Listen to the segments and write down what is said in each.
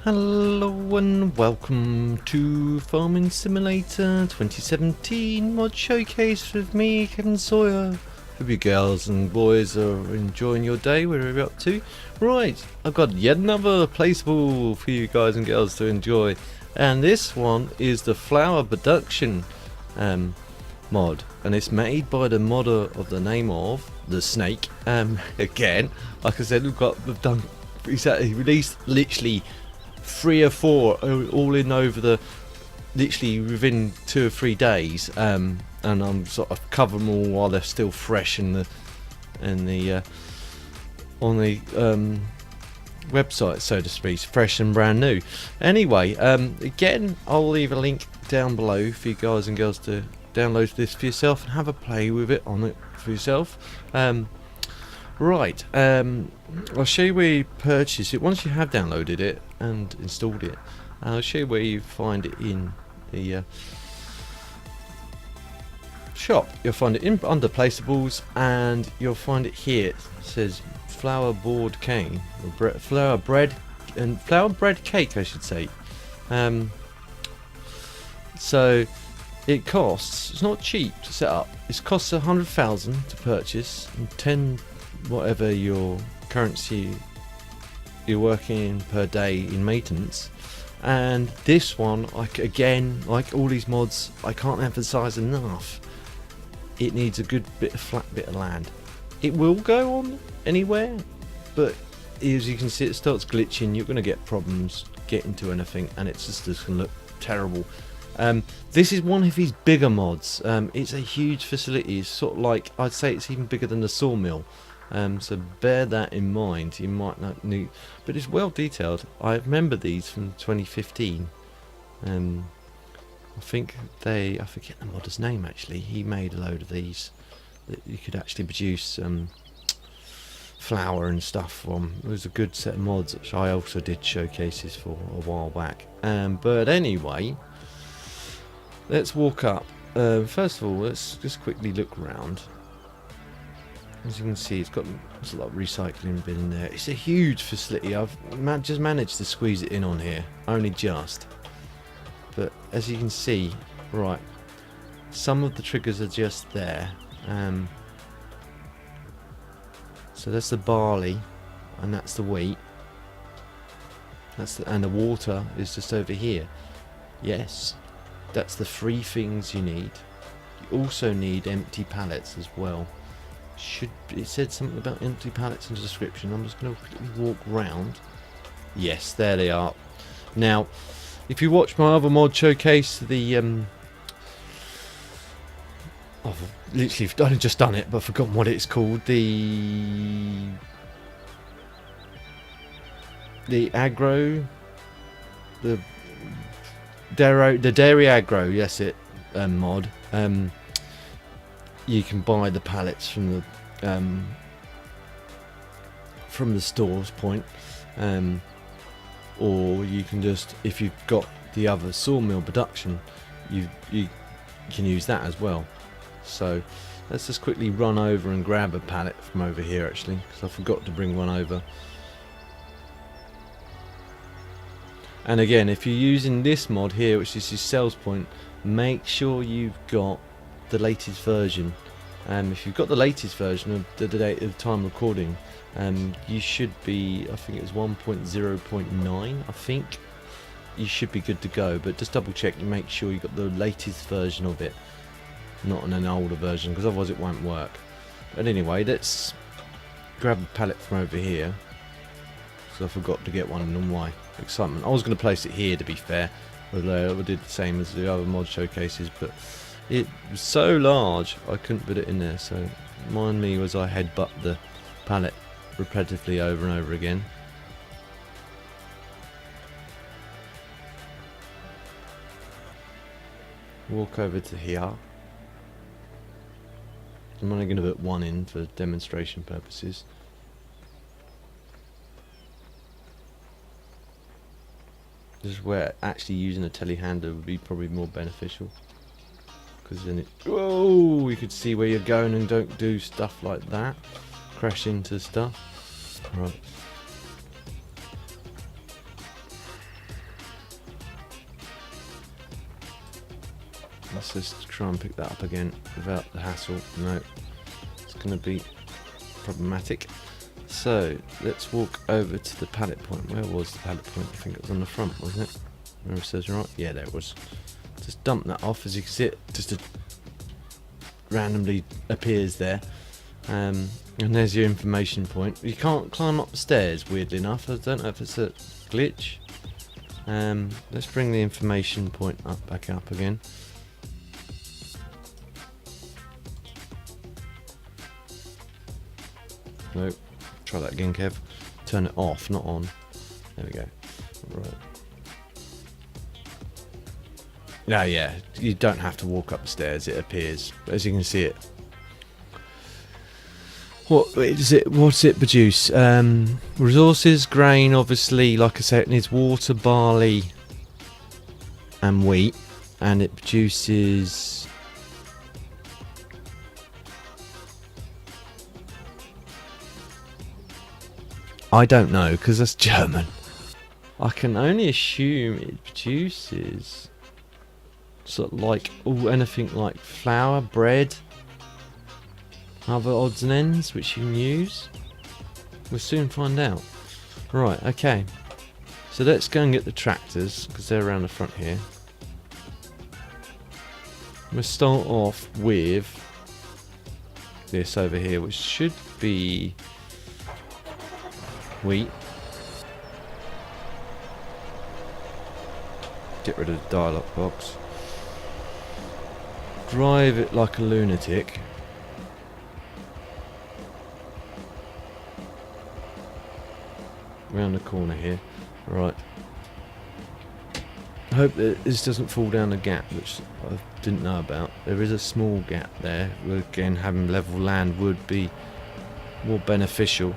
Hello and welcome to Farming Simulator 2017 mod showcase with me, Kevin Sawyer. Hope you girls and boys are enjoying your day, wherever you're up to. Right, I've got yet another placeable for you guys and girls to enjoy, and this one is the Flour Production mod, and it's made by the modder of the name of the Snake. Again, like I said, we've done exactly released literally 3 or 4 all in over the literally within 2 or 3 days, and I'm sort of covering them all while they're still fresh in the on the website, so to speak, fresh and brand new. Anyway, again, I'll leave a link down below for you guys and girls to download this for yourself and have a play with it on it for yourself. Right, I'll show you where you purchase it once you have downloaded it and installed it. I'll show you where you find it in the shop. You'll find it under Placeables, and you'll find it here. It says flour board cane, or flour bread cake, I should say. So it costs, it's not cheap to set up. It costs 100,000 to purchase, and 10 whatever your currency you're working in per day in maintenance. And this one, again, like all these mods, I can't emphasize enough, it needs a good flat bit of land. It will go on anywhere, but as you can see, it starts glitching. You're going to get problems getting to anything, and it's just going to look terrible. This is one of his bigger mods. It's a huge facility. It's sort of like, I'd say it's even bigger than the sawmill. So bear that in mind. You might not need, but it's well detailed. I remember these from 2015. I think I forget the modder's name actually. He made a load of these that you could actually produce flour and stuff from. It was a good set of mods which I also did showcases for a while back. But anyway, let's walk up. First of all, let's just quickly look around. As you can see, there's a lot of recycling bin in there. It's a huge facility. I've just managed to squeeze it in on here, only just. But as you can see, right, some of the triggers are just there. So that's the barley, and that's the wheat. And the water is just over here. Yes, that's the 3 things you need. You also need empty pallets as well. It said something about empty pallets in the description. I'm just going to quickly walk round. Yes, there they are. Now, if you watch my other mod showcase, I've literally only just done it, but I've forgotten what it's called. The dairy agro, yes, mod. You can buy the pallets from the store's point, or you can just, if you've got the other sawmill production, you can use that as well. So let's just quickly run over and grab a pallet from over here actually, because I forgot to bring one over. And again, if you're using this mod here, which is your sales point, make sure you've got the latest version. If you've got the latest version of the date of time recording, you should be, I think it's 1.0.9, I think you should be good to go, but just double check and make sure you've got the latest version of it, not an older version, because otherwise it won't work. But anyway, let's grab a pallet from over here, because I forgot to get one in my excitement. I was going to place it here, to be fair, although I did the same as the other mod showcases, but it was so large I couldn't put it in there. So mind me as I headbutt the pallet repetitively over and over again. Walk over to here. I'm only going to put one in for demonstration purposes. This is where actually using a telehandler would be probably more beneficial, because then you could see where you're going and don't do stuff like that, crash into stuff. Right. Let's just try and pick that up again without the hassle. No, it's going to be problematic. So let's walk over to the pallet point. Where was the pallet point? I think it was on the front, wasn't it? Where it says right. Yeah, there it was. Just dump that off. As you can see, it just randomly appears there. And there's your information point. You can't climb up the stairs, weirdly enough. I don't know if it's a glitch. Let's bring the information point back up again. Nope. Try that again, Kev. Turn it off, not on. There we go. Right. Yeah, you don't have to walk up the stairs, it appears. But as you can see, what's it produce? Resources, grain, obviously, like I said, it needs water, barley and wheat, and it produces I don't know, because that's German. I can only assume it produces sort of like anything like flour, bread, other odds and ends which you can use. We'll soon find out. Right, okay. So let's go and get the tractors, because they're around the front here. We'll start off with this over here, which should be wheat. Get rid of the dialogue box. Drive it like a lunatic. Round the corner here. Right. I hope that this doesn't fall down a gap, which I didn't know about. There is a small gap there. Again, having level land would be more beneficial.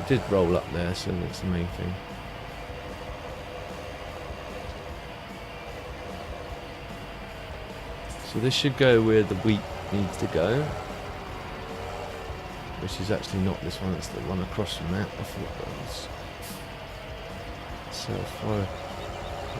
It did roll up there, so that's the main thing. So this should go where the wheat needs to go, which is actually not this one, it's the one across from that. I thought that was. So if I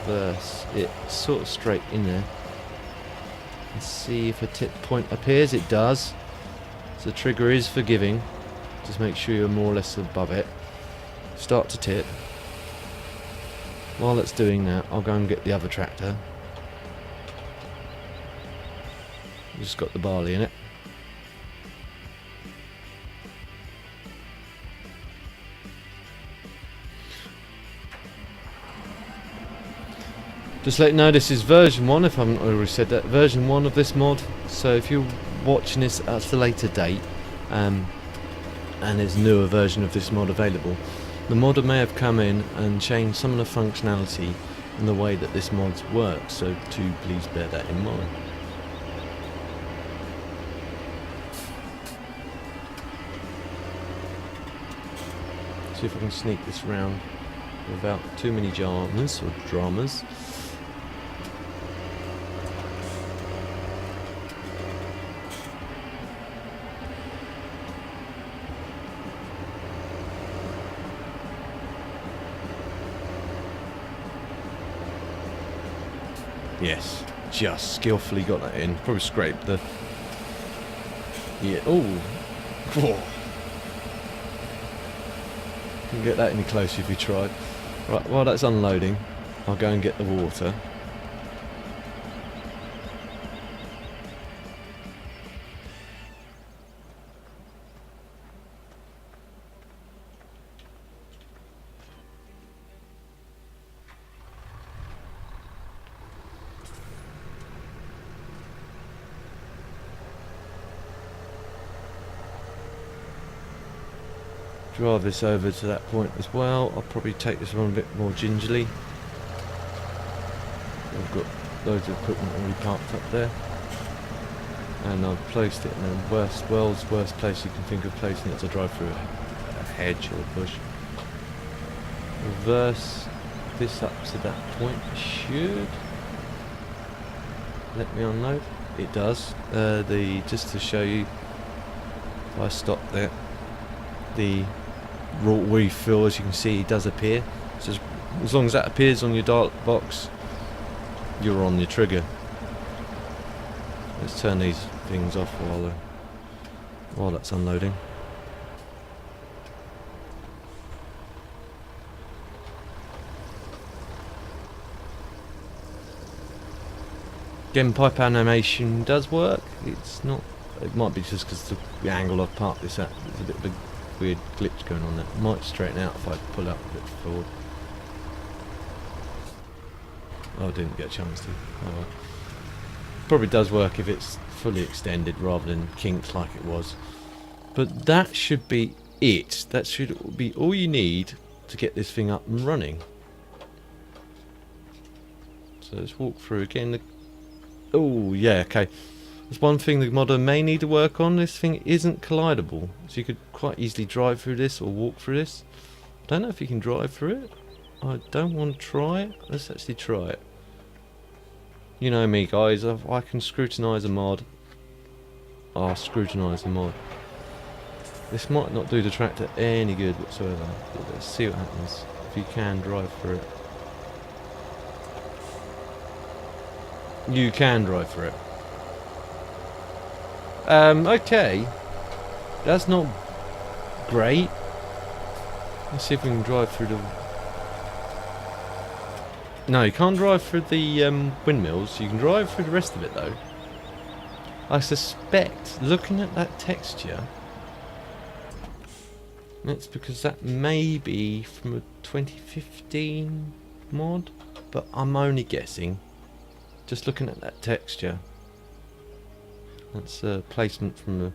reverse it sort of straight in there and see if a tip point appears, it does. So the trigger is forgiving. Just make sure you're more or less above it. Start to tip. While it's doing that, I'll go and get the other tractor. Just got the barley in it. Just let you know this is version 1, if I haven't already said that, version 1 of this mod. So if you're watching this at a later date, and there's a newer version of this mod available, the modder may have come in and changed some of the functionality and the way that this mod works, so do please bear that in mind. See if I can sneak this round without too many dramas or dramas. Yes, just skillfully got that in. Probably scraped the. Yeah. Oh. Couldn't get that any closer if you tried. Right, while that's unloading, I'll go and get the water. Drive this over to that point as well. I'll probably take this one a bit more gingerly. I've got loads of equipment already parked up there, and I've placed it in the world's worst place you can think of placing it, to drive through a hedge or a bush. Reverse this up to that point. Should let me unload. It does. Just to show you, if I stop there, the raw refill, as you can see, does appear. So as long as that appears on your dialog box, you're on your trigger. Let's turn these things off while that's unloading. Again, pipe animation does work. It's not. It might be just because the angle I've parked this at. There's a bit of a weird glitch going on there. It might straighten out if I pull up a bit forward. Oh, I didn't get a chance to. Oh well. Probably does work if it's fully extended rather than kinked like it was. But that should be it. That should be all you need to get this thing up and running. So let's walk through again. Oh yeah, okay. There's one thing the modder may need to work on. This thing isn't collidable, so you could quite easily drive through this or walk through this. I don't know if you can drive through it. I don't want to try it. Let's actually try it. You know me, guys. I can scrutinise a mod. I'll scrutinise the mod. This might not do the tractor any good whatsoever. But let's see what happens if you can drive through it. You can drive through it. Okay. That's not great. Let's see if we can drive through the... No, you can't drive through the windmills. You can drive through the rest of it, though. I suspect, looking at that texture, that's because that may be from a 2015 mod, but I'm only guessing. Just looking at that texture. That's a placement from a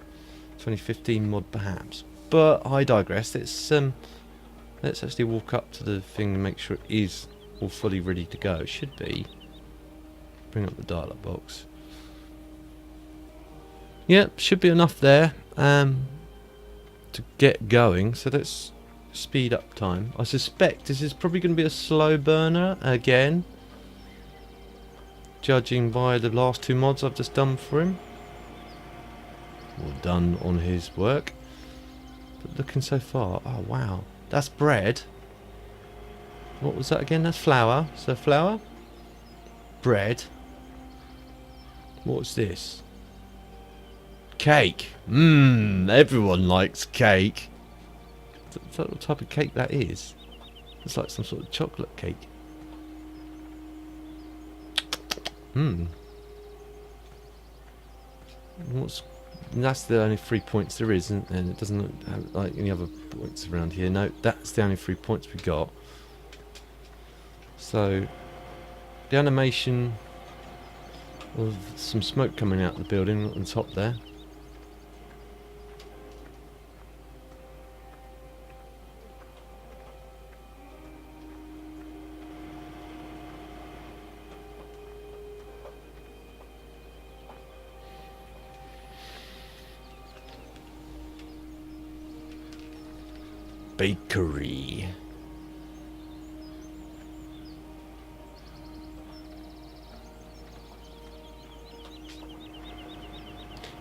2015 mod, perhaps. But I digress. Let's actually walk up to the thing and make sure it is all fully ready to go. It should be. Bring up the dialog box. Yep, should be enough there to get going. So let's speed up time. I suspect this is probably going to be a slow burner again, judging by the last two mods I've just done for him. Or done on his work. But looking so far, oh wow, that's bread. What was that again? That's flour. So flour, bread. What's this? Cake. Everyone likes cake. Is that what type of cake that is? It's like some sort of chocolate cake. That's the only 3 points there is, and it doesn't look like any other points around here. No, that's the only 3 points we got. So the animation of some smoke coming out of the building on top there. Bakery.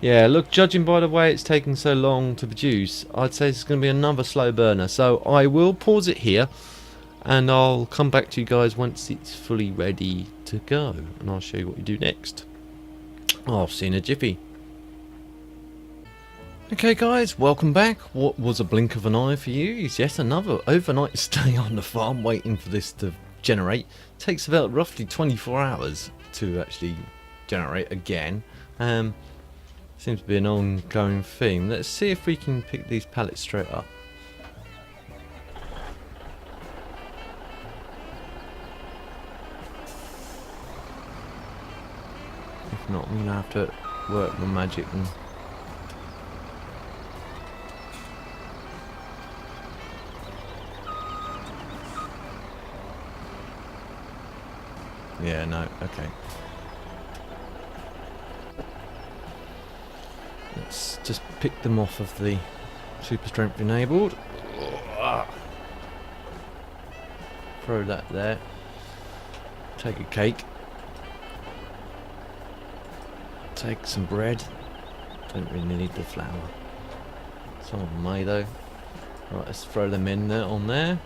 Yeah, look, judging by the way it's taking so long to produce, I'd say it's going to be another slow burner. So I will pause it here, and I'll come back to you guys once it's fully ready to go, and I'll show you what you do next. I'll see you in a jiffy. Okay guys, welcome back. What was a blink of an eye for you is yet another overnight stay on the farm waiting for this to generate. Takes about roughly 24 hours to actually generate again. Seems to be an ongoing theme. Let's see if we can pick these pallets straight up. If not, I'm going to have to work my magic and... Yeah, no, okay. Let's just pick them off of the super strength enabled. Throw that there. Take a cake. Take some bread. Don't really need the flour. Some may though. Right, let's throw them in there on there.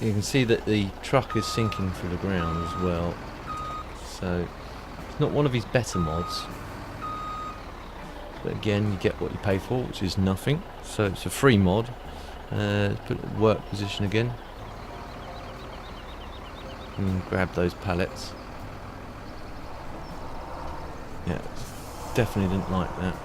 You can see that the truck is sinking through the ground as well. So it's not one of his better mods. But again, you get what you pay for, which is nothing. So it's a free mod. Put it in work position again. And grab those pallets. Yeah, definitely didn't like that.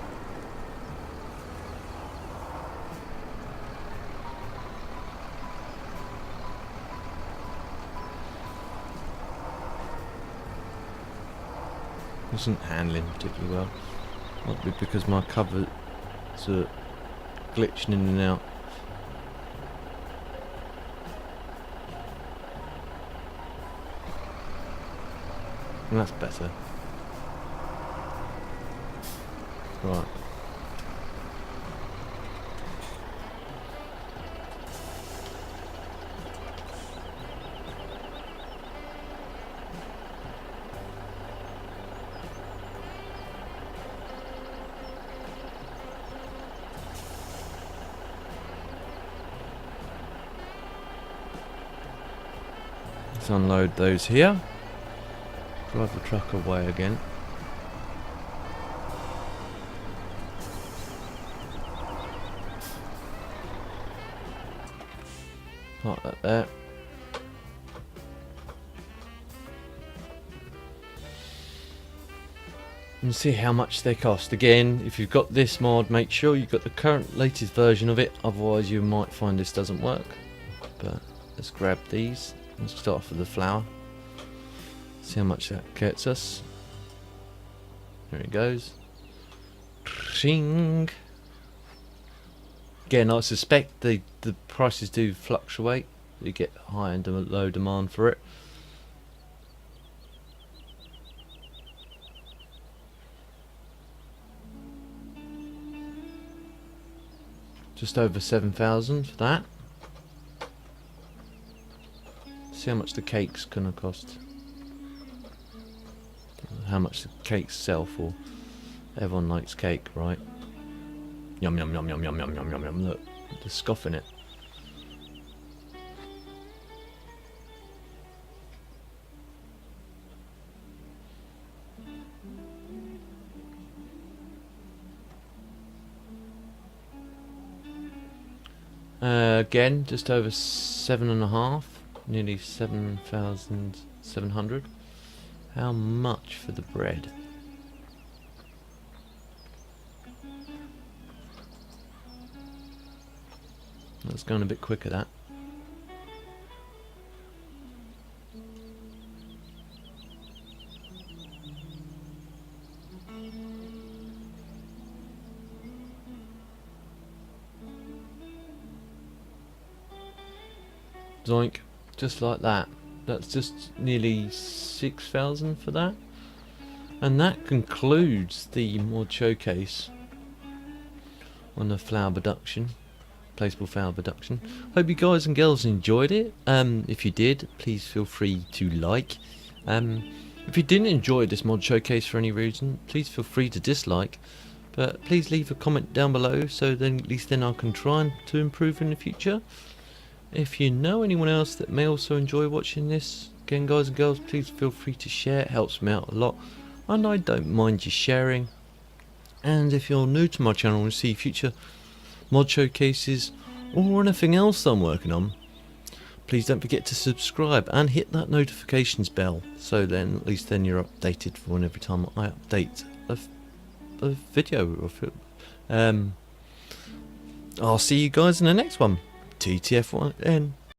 Wasn't handling particularly well. Might be because my covers are glitching in and out. And that's better. Right. Let's unload those here. Drive the truck away again. Park that there. And see how much they cost. Again, if you've got this mod, make sure you've got the current latest version of it, otherwise you might find this doesn't work. But let's grab these. Let's start off with the flour. See how much that gets us. There it goes. Shing. Again, I suspect the prices do fluctuate. You get high and low demand for it. Just over 7,000 for that. See how much the cake's gonna cost. How much the cakes sell for. Everyone likes cake, right? Yum yum yum yum yum yum yum yum yum. Look, they're scoffing it. Again, just over 7.5, nearly 7,700. How much for the bread? That's going a bit quicker, that. Zoink, just like that. That's just nearly 6,000 for that. And that concludes the mod showcase on the flour production, Placeable Flour Production. Hope you guys and girls enjoyed it. If you did, please feel free to like. If you didn't enjoy this mod showcase for any reason, please feel free to dislike. But please leave a comment down below, so then at least then I can try to improve in the future. If you know anyone else that may also enjoy watching this, again guys and girls, please feel free to share. It helps me out a lot, and I don't mind you sharing. And if you're new to my channel and see future mod showcases or anything else I'm working on, please don't forget to subscribe and hit that notifications bell, so then at least then you're updated for every time I update a video or I'll see you guys in the next one. TTF1N.